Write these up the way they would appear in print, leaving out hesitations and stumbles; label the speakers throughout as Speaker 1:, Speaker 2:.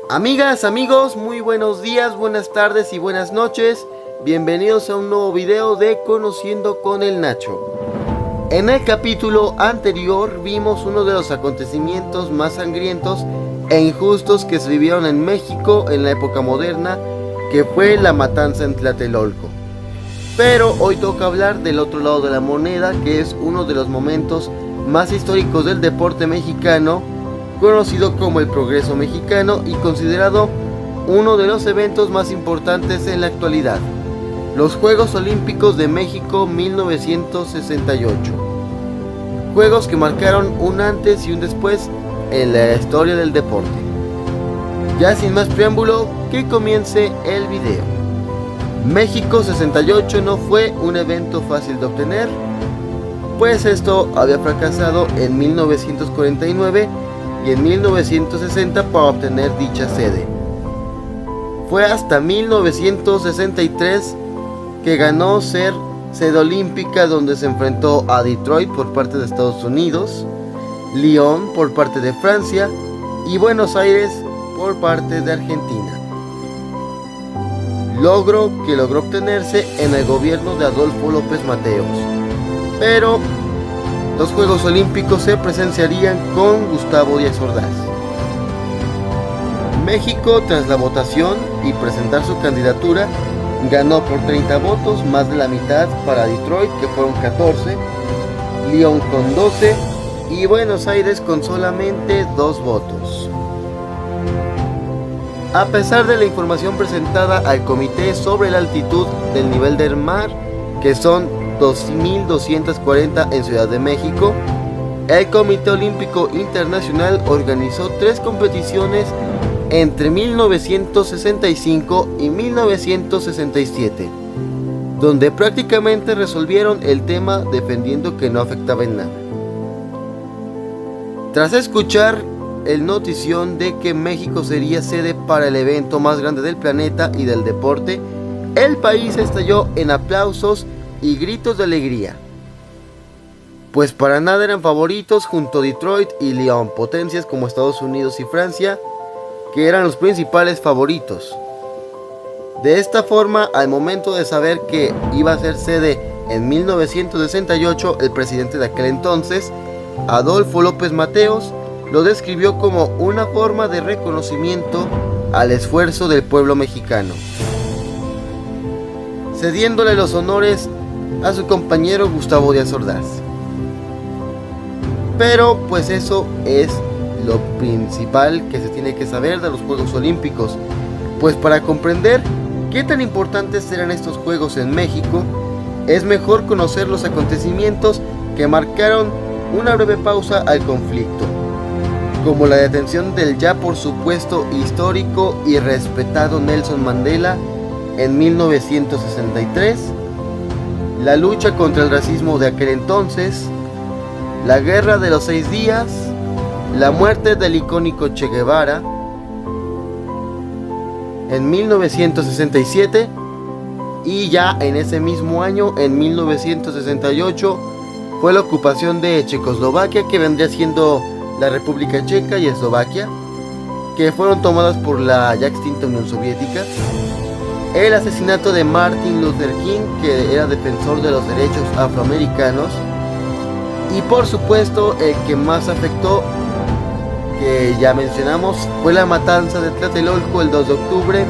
Speaker 1: Amigas, amigos, muy buenos días, buenas tardes y buenas noches. Bienvenidos a un nuevo video de Conociendo con el Nacho. En el capítulo anterior vimos uno de los acontecimientos más sangrientos e injustos que se vivieron en México en la época moderna, que fue la matanza en Tlatelolco. Pero hoy toca hablar del otro lado de la moneda, que es uno de los momentos más históricos del deporte mexicano, conocido como el Progreso Mexicano y considerado uno de los eventos más importantes en la actualidad, los Juegos Olímpicos de México 1968. Juegos que marcaron un antes y un después en la historia del deporte. Ya sin más preámbulo, que comience el video. México 68 no fue un evento fácil de obtener, pues esto había fracasado en 1949 y en 1960 para obtener dicha sede. Fue hasta 1963 que ganó ser sede olímpica, donde se enfrentó a Detroit por parte de Estados Unidos, Lyon por parte de Francia y Buenos Aires por parte de Argentina. Logro que logró obtenerse en el gobierno de Adolfo López Mateos, pero los Juegos Olímpicos se presenciarían con Gustavo Díaz Ordaz. México, tras la votación y presentar su candidatura, ganó por 30 votos, más de la mitad para Detroit, que fueron 14, Lyon con 12 y Buenos Aires con solamente 2 votos. A pesar de la información presentada al comité sobre la altitud del nivel del mar, que son 2.240 en Ciudad de México, el Comité Olímpico Internacional organizó 3 competiciones entre 1965 y 1967, donde prácticamente resolvieron el tema defendiendo que no afectaba en nada. Tras escuchar el notición de que México sería sede para el evento más grande del planeta y del deporte, el país estalló en aplausos y gritos de alegría, pues para nada eran favoritos junto a Detroit y Lyon, potencias como Estados Unidos y Francia, que eran los principales favoritos. De esta forma, al momento de saber que iba a ser sede en 1968, el presidente de aquel entonces, Adolfo López Mateos, lo describió como una forma de reconocimiento al esfuerzo del pueblo mexicano, cediéndole los honores a su compañero Gustavo Díaz Ordaz. Pero pues eso es lo principal que se tiene que saber de los Juegos Olímpicos, pues para comprender qué tan importantes serán estos Juegos en México, es mejor conocer los acontecimientos que marcaron una breve pausa al conflicto, como la detención del ya por supuesto histórico y respetado Nelson Mandela en 1963, la lucha contra el racismo de aquel entonces, la guerra de los 6 días, la muerte del icónico Che Guevara en 1967 y ya en ese mismo año, en 1968, fue la ocupación de Checoslovaquia, que vendría siendo la República Checa y Eslovaquia, que fueron tomadas por la ya extinta Unión Soviética. El asesinato de Martin Luther King, que era defensor de los derechos afroamericanos. Y por supuesto el que más afectó, que ya mencionamos, fue la matanza de Tlatelolco el 2 de octubre,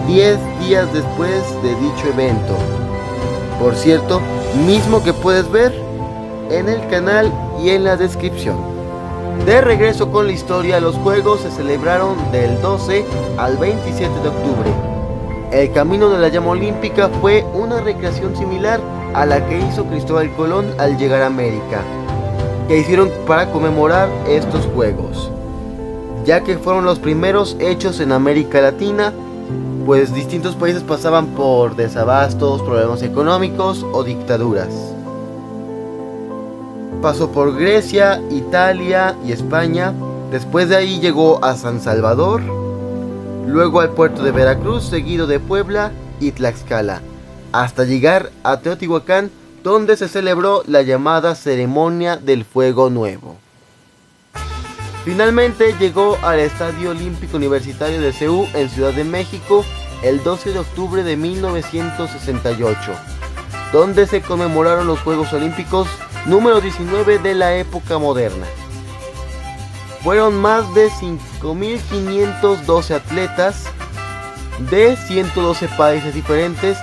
Speaker 1: 10 días después de dicho evento. Por cierto, mismo que puedes ver en el canal y en la descripción. De regreso con la historia, los Juegos se celebraron del 12 al 27 de octubre. El camino de la llama olímpica fue una recreación similar a la que hizo Cristóbal Colón al llegar a América, que hicieron para conmemorar estos Juegos, ya que fueron los primeros hechos en América Latina, pues distintos países pasaban por desabastos, problemas económicos o dictaduras. Pasó por Grecia, Italia y España. Después de ahí llegó a San Salvador, luego al puerto de Veracruz, seguido de Puebla y Tlaxcala, hasta llegar a Teotihuacán, donde se celebró la llamada ceremonia del Fuego Nuevo. Finalmente llegó al Estadio Olímpico Universitario de Ceú en Ciudad de México el 12 de octubre de 1968, donde se conmemoraron los Juegos Olímpicos número 19 de la época moderna. Fueron más de 5.512 atletas de 112 países diferentes,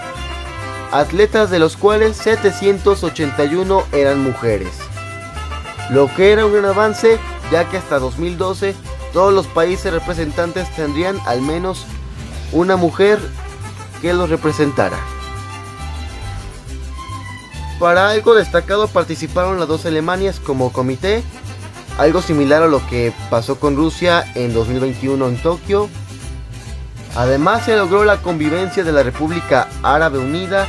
Speaker 1: atletas de los cuales 781 eran mujeres, lo que era un gran avance, ya que hasta 2012 todos los países representantes tendrían al menos una mujer que los representara. Para algo destacado participaron las dos Alemanias como comité, algo similar a lo que pasó con Rusia en 2021 en Tokio. Además se logró la convivencia de la República Árabe Unida,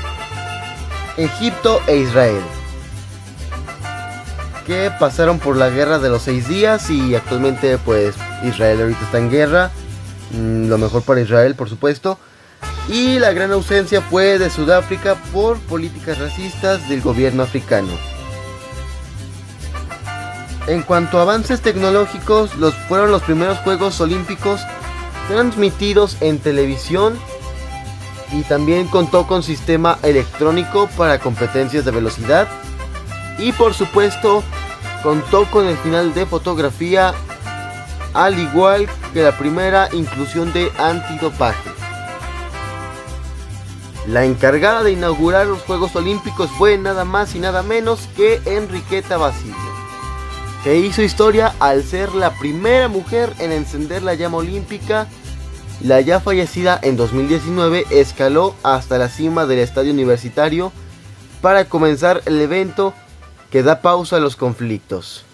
Speaker 1: Egipto e Israel, que pasaron por la guerra de los 6 días y actualmente pues Israel ahorita está en guerra, lo mejor para Israel por supuesto, y la gran ausencia fue de Sudáfrica por políticas racistas del gobierno africano. En cuanto a avances tecnológicos, fueron los primeros Juegos Olímpicos transmitidos en televisión y también contó con sistema electrónico para competencias de velocidad y por supuesto contó con el final de fotografía, al igual que la primera inclusión de antidopaje. La encargada de inaugurar los Juegos Olímpicos fue nada más y nada menos que Enriqueta Basilio, que hizo historia al ser la primera mujer en encender la llama olímpica. La ya fallecida en 2019 escaló hasta la cima del estadio universitario para comenzar el evento que da pausa a los conflictos.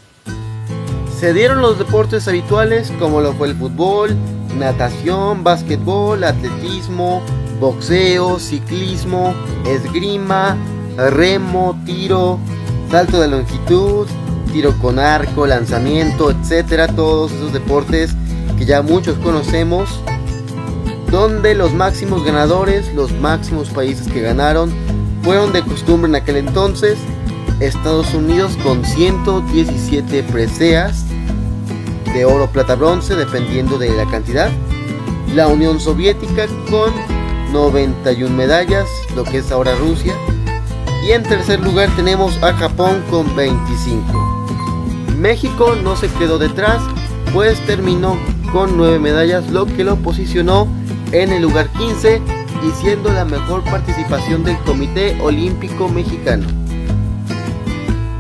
Speaker 1: Se dieron los deportes habituales como lo fue el fútbol, natación, básquetbol, atletismo, boxeo, ciclismo, esgrima, remo, tiro, salto de longitud, tiro con arco, lanzamiento, etcétera, todos esos deportes que ya muchos conocemos, donde los máximos ganadores, los máximos países que ganaron, fueron de costumbre en aquel entonces Estados Unidos con 117 preseas de oro, plata, bronce, dependiendo de la cantidad, la Unión Soviética con 91 medallas, lo que es ahora Rusia, y en tercer lugar tenemos a Japón con 25. México no se quedó detrás, pues terminó con 9 medallas, lo que lo posicionó en el lugar 15 y siendo la mejor participación del Comité Olímpico Mexicano.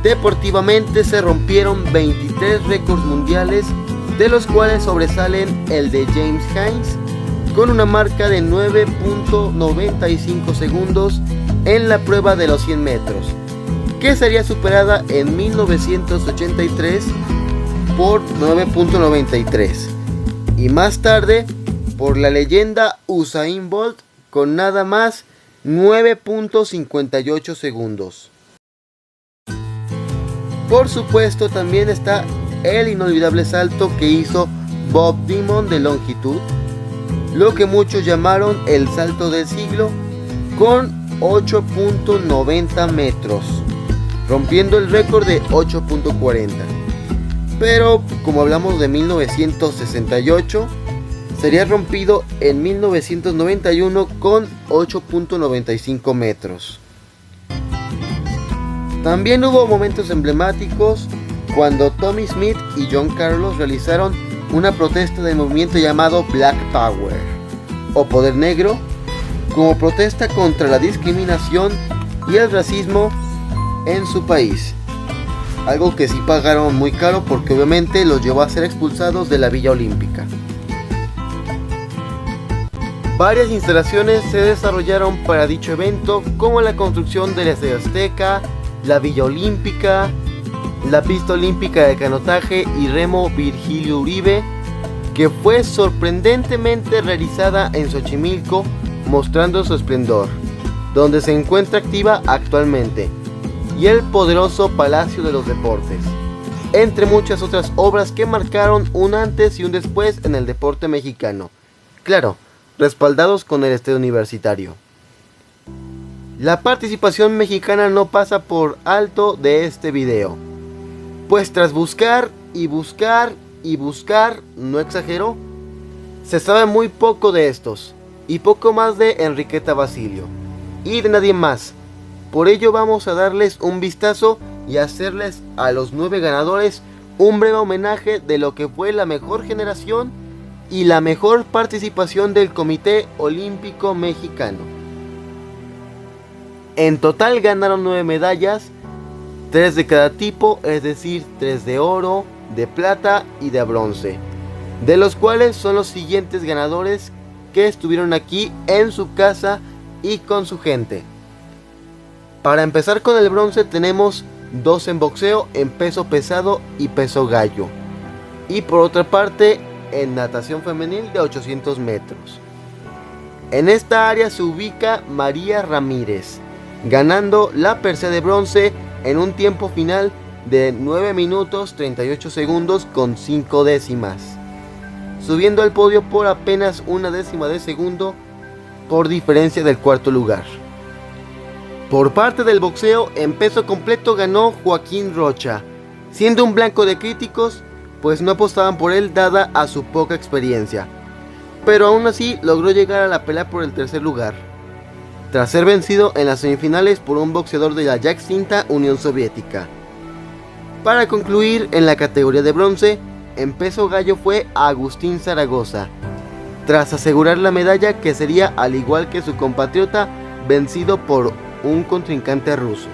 Speaker 1: Deportivamente se rompieron 23 récords mundiales, de los cuales sobresalen el de James Hines con una marca de 9.95 segundos en la prueba de los 100 metros, que sería superada en 1983 por 9.93 y más tarde por la leyenda Usain Bolt con nada más 9.58 segundos. Por supuesto también está el inolvidable salto que hizo Bob Beamon de longitud, lo que muchos llamaron el salto del siglo, con 8.90 metros, rompiendo el récord de 8.40. Pero como hablamos de 1968, sería rompido en 1991 con 8.95 metros. También hubo momentos emblemáticos cuando Tommy Smith y John Carlos realizaron una protesta del movimiento llamado Black Power o Poder Negro, como protesta contra la discriminación y el racismo en su país. Algo que sí pagaron muy caro porque obviamente los llevó a ser expulsados de la Villa Olímpica. Varias instalaciones se desarrollaron para dicho evento, como la construcción del Estadio Azteca, la Villa Olímpica, la pista olímpica de canotaje y remo Virgilio Uribe, que fue sorprendentemente realizada en Xochimilco, mostrando su esplendor, donde se encuentra activa actualmente, y el poderoso Palacio de los Deportes, entre muchas otras obras que marcaron un antes y un después en el deporte mexicano, claro, respaldados con el estadio universitario. La participación mexicana no pasa por alto de este video, pues tras buscar y buscar y buscar, no exageró. Se sabe muy poco de estos, y poco más de Enriqueta Basilio, y de nadie más. Por ello vamos a darles un vistazo y hacerles a los 9 ganadores un breve homenaje de lo que fue la mejor generación y la mejor participación del Comité Olímpico Mexicano. En total ganaron 9 medallas, 3 de cada tipo, es decir, 3 de oro, de plata y de bronce, de los cuales son los siguientes ganadores que estuvieron aquí en su casa y con su gente. Para empezar con el bronce tenemos 2 en boxeo, en peso pesado y peso gallo, y por otra parte en natación femenil de 800 metros. En esta área se ubica María Ramírez, ganando la presea de bronce en un tiempo final de 9 minutos 38 segundos con 5 décimas, subiendo al podio por apenas una décima de segundo por diferencia del cuarto lugar. Por parte del boxeo, en peso completo ganó Joaquín Rocha, siendo un blanco de críticos, pues no apostaban por él dada a su poca experiencia, pero aún así logró llegar a la pelea por el tercer lugar, tras ser vencido en las semifinales por un boxeador de la ya extinta Unión Soviética. Para concluir, en la categoría de bronce, en peso gallo fue Agustín Zaragoza, tras asegurar la medalla que sería, al igual que su compatriota, vencido por un contrincante ruso.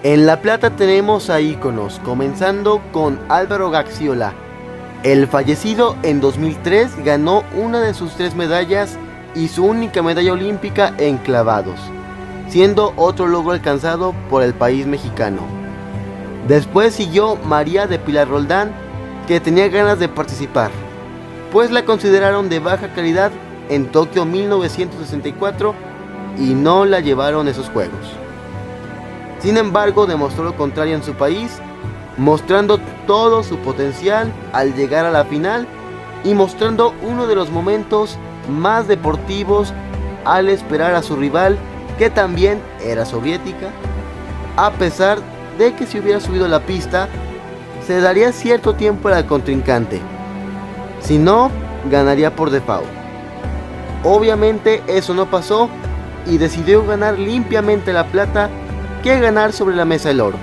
Speaker 1: En la plata tenemos a íconos, comenzando con Álvaro Gaxiola. El fallecido en 2003 ganó una de sus 3 medallas y su única medalla olímpica en clavados, siendo otro logro alcanzado por el país mexicano. Después siguió María de Pilar Roldán, que tenía ganas de participar, pues la consideraron de baja calidad en Tokio 1964 y no la llevaron a esos juegos. Sin embargo, demostró lo contrario en su país, mostrando todo su potencial al llegar a la final y mostrando uno de los momentos más deportivos al esperar a su rival, que también era soviética. A pesar de que si hubiera subido a la pista, se daría cierto tiempo al contrincante, si no, ganaría por default. Obviamente eso no pasó y decidió ganar limpiamente la plata que ganar sobre la mesa el oro.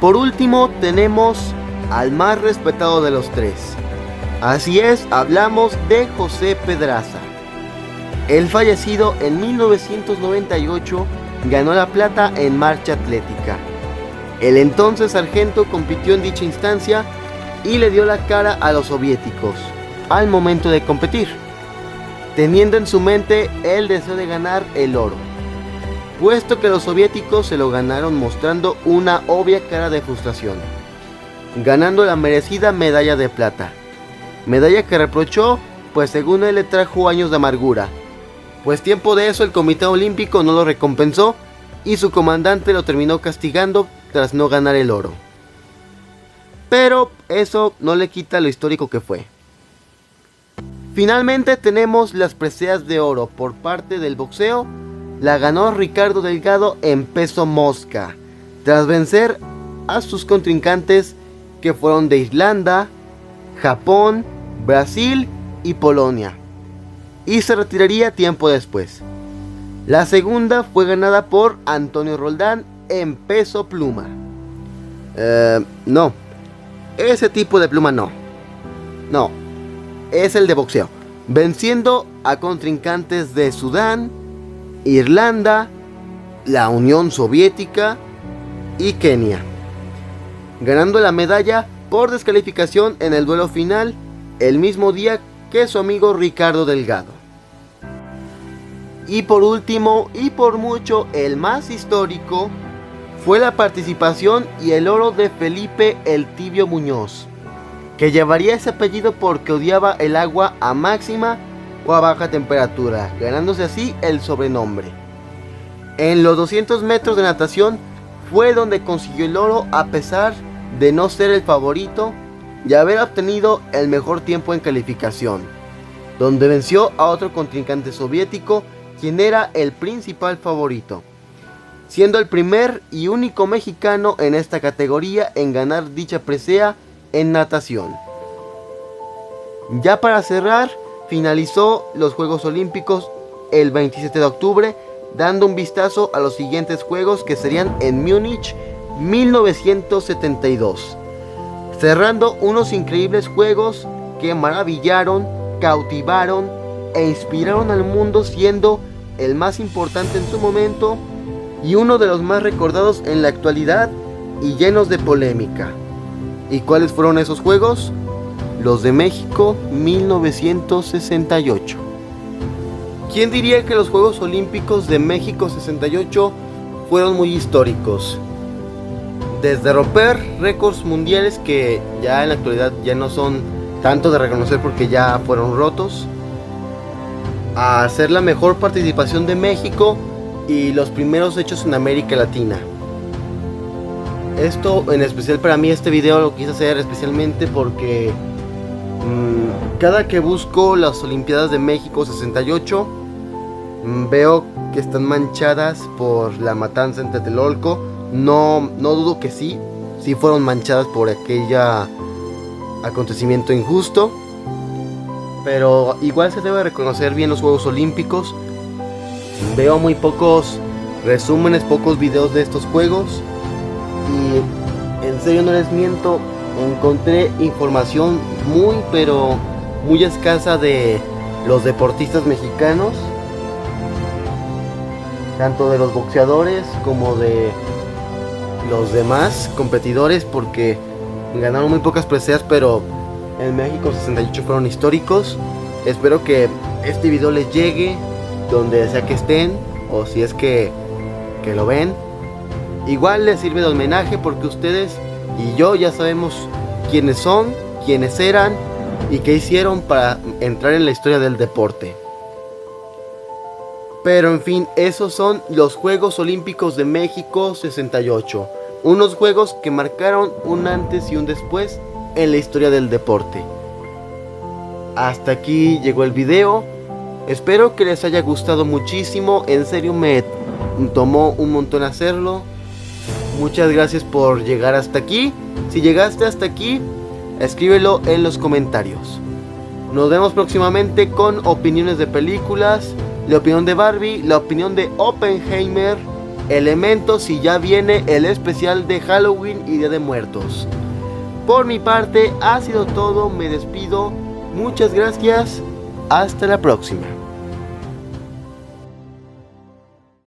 Speaker 1: Por último tenemos al más respetado de los 3. Así es, hablamos de José Pedraza. El fallecido en 1998 ganó la plata en marcha atlética. El entonces sargento compitió en dicha instancia y le dio la cara a los soviéticos al momento de competir, teniendo en su mente el deseo de ganar el oro, puesto que los soviéticos se lo ganaron mostrando una obvia cara de frustración, ganando la merecida medalla de plata, medalla que reprochó, pues según él le trajo años de amargura, pues tiempo de eso el Comité Olímpico no lo recompensó y su comandante lo terminó castigando tras no ganar el oro. Pero eso no le quita lo histórico que fue. Finalmente tenemos las preseas de oro por parte del boxeo. La ganó Ricardo Delgado en peso mosca, tras vencer a sus contrincantes que fueron de Irlanda, Japón, Brasil y Polonia, y se retiraría tiempo después. La segunda fue ganada por Antonio Roldán en peso pluma. No, ese tipo de pluma no, es el de boxeo, venciendo a contrincantes de Sudán, Irlanda, la Unión Soviética y Kenia, ganando la medalla por descalificación en el duelo final el mismo día que su amigo Ricardo Delgado. Y por último, y por mucho el más histórico, fue la participación y el oro de Felipe el Tibio Muñoz, que llevaría ese apellido porque odiaba el agua a máxima o a baja temperatura, ganándose así el sobrenombre. En los 200 metros de natación fue donde consiguió el oro, a pesar de no ser el favorito y haber obtenido el mejor tiempo en calificación, donde venció a otro contrincante soviético, quien era el principal favorito. siendo el primer y único mexicano en esta categoría en ganar dicha presea en natación. Ya para cerrar, finalizó los Juegos Olímpicos el 27 de octubre, dando un vistazo a los siguientes juegos que serían en Múnich 1972, cerrando unos increíbles juegos que maravillaron, cautivaron e inspiraron al mundo, siendo el más importante en su momento y uno de los más recordados en la actualidad y llenos de polémica. ¿Y cuáles fueron esos juegos? Los de México 1968. ¿Quién diría que los Juegos Olímpicos de México 68 fueron muy históricos? Desde romper récords mundiales que ya en la actualidad ya no son tanto de reconocer porque ya fueron rotos, a hacer la mejor participación de México y los primeros hechos en América Latina. Esto en especial para mí, este video lo quise hacer especialmente porque cada que busco las Olimpiadas de México 68 veo que están manchadas por la matanza en Tlatelolco. No dudo que sí fueron manchadas por aquella acontecimiento injusto, pero igual se debe reconocer bien los Juegos Olímpicos. Veo muy pocos resúmenes, pocos videos de estos juegos y en serio no les miento, encontré información pero muy escasa de los deportistas mexicanos, tanto de los boxeadores como de los demás competidores, porque ganaron muy pocas preseas, pero en México 68 fueron históricos. Espero que este video les llegue donde sea que estén, o si es que lo ven. Igual les sirve de homenaje porque ustedes y yo ya sabemos quiénes son, quiénes eran y qué hicieron para entrar en la historia del deporte. Pero en fin, esos son los Juegos Olímpicos de México 68. Unos juegos que marcaron un antes y un después en la historia del deporte. Hasta aquí llegó el video. Espero que les haya gustado muchísimo. En serio me tomó un montón hacerlo. Muchas gracias por llegar hasta aquí. Si llegaste hasta aquí, escríbelo en los comentarios. Nos vemos próximamente con opiniones de películas, la opinión de Barbie, la opinión de Oppenheimer, Elementos y ya viene el especial de Halloween y Día de Muertos. Por mi parte ha sido todo, me despido. Muchas gracias, hasta la próxima.